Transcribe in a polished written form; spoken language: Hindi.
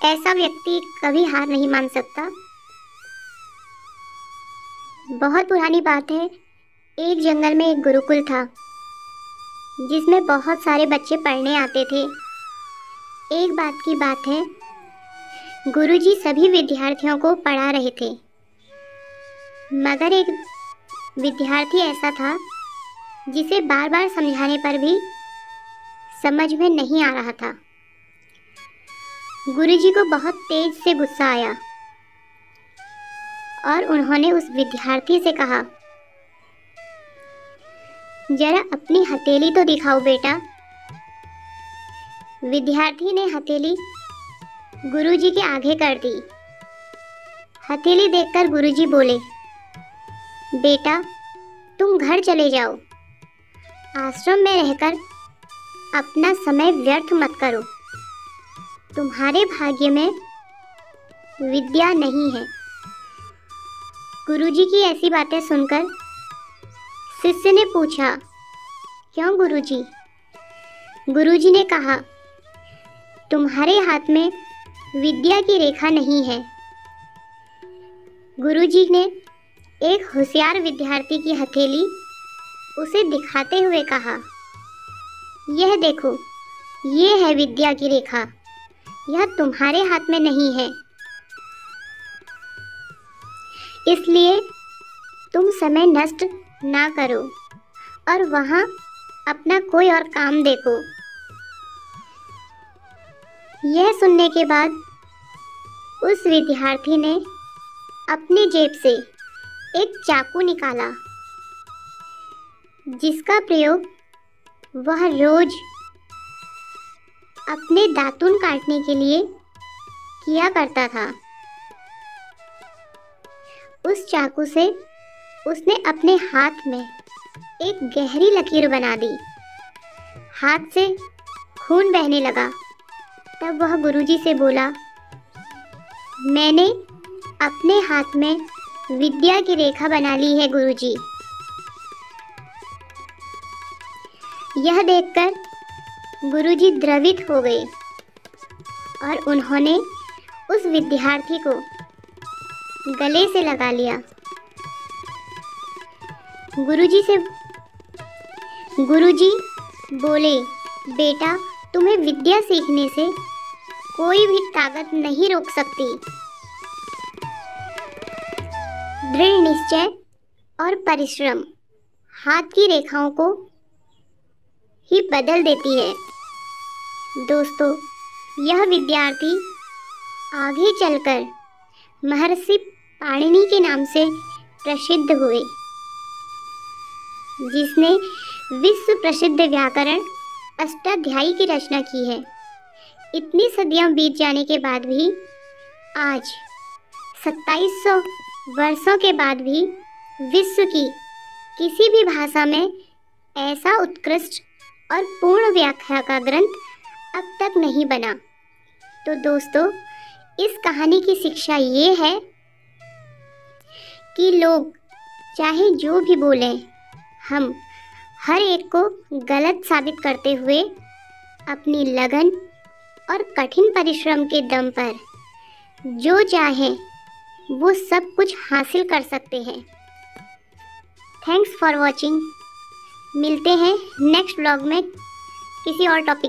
ऐसा व्यक्ति कभी हार नहीं मान सकता। बहुत पुरानी बात है, एक जंगल में एक गुरुकुल था जिसमें बहुत सारे बच्चे पढ़ने आते थे। एक बात की बात है, गुरुजी सभी विद्यार्थियों को पढ़ा रहे थे, मगर एक विद्यार्थी ऐसा था जिसे बार बार समझाने पर भी समझ में नहीं आ रहा था। गुरुजी को बहुत तेज से गुस्सा आया और उन्होंने उस विद्यार्थी से कहा, जरा अपनी हथेली तो दिखाओ बेटा। विद्यार्थी ने हथेली गुरुजी के आगे कर दी। हथेली देखकर गुरुजी बोले, बेटा तुम घर चले जाओ, आश्रम में रहकर अपना समय व्यर्थ मत करो, तुम्हारे भाग्य में विद्या नहीं है। गुरुजी की ऐसी बातें सुनकर शिष्य ने पूछा, क्यों गुरुजी? गुरुजी ने कहा, तुम्हारे हाथ में विद्या की रेखा नहीं है। गुरुजी ने एक होशियार विद्यार्थी की हथेली उसे दिखाते हुए कहा, यह देखो, ये है विद्या की रेखा, यह तुम्हारे हाथ में नहीं है, इसलिए तुम समय नष्ट ना करो और वहाँ अपना कोई और काम देखो। यह सुनने के बाद उस विद्यार्थी ने अपनी जेब से एक चाकू निकाला, जिसका प्रयोग वह रोज अपने दातुन काटने के लिए किया करता था। उस चाकू से उसने अपने हाथ में एक गहरी लकीर बना दी। हाथ से खून बहने लगा। तब वह गुरुजी से बोला, मैंने अपने हाथ में विद्या की रेखा बना ली है गुरुजी। यह देखकर गुरुजी द्रवित हो गए और उन्होंने उस विद्यार्थी को गले से लगा लिया। गुरुजी बोले, बेटा तुम्हें विद्या सीखने से कोई भी ताकत नहीं रोक सकती। दृढ़ निश्चय और परिश्रम हाथ की रेखाओं को ही बदल देती है। दोस्तों, यह विद्यार्थी आगे चलकर महर्षि पाणिनि के नाम से प्रसिद्ध हुए, जिसने विश्व प्रसिद्ध व्याकरण अष्टाध्यायी की रचना की है। इतनी सदियां बीत जाने के बाद भी आज 2700 वर्षों के बाद भी विश्व की किसी भी भाषा में ऐसा उत्कृष्ट और पूर्ण व्याख्या का ग्रंथ अब तक नहीं बना। तो दोस्तों, इस कहानी की शिक्षा ये है कि लोग चाहे जो भी बोलें, हम हर एक को गलत साबित करते हुए अपनी लगन और कठिन परिश्रम के दम पर जो चाहें वो सब कुछ हासिल कर सकते हैं। Thanks for watching. मिलते हैं नेक्स्ट व्लॉग में किसी और टॉपिक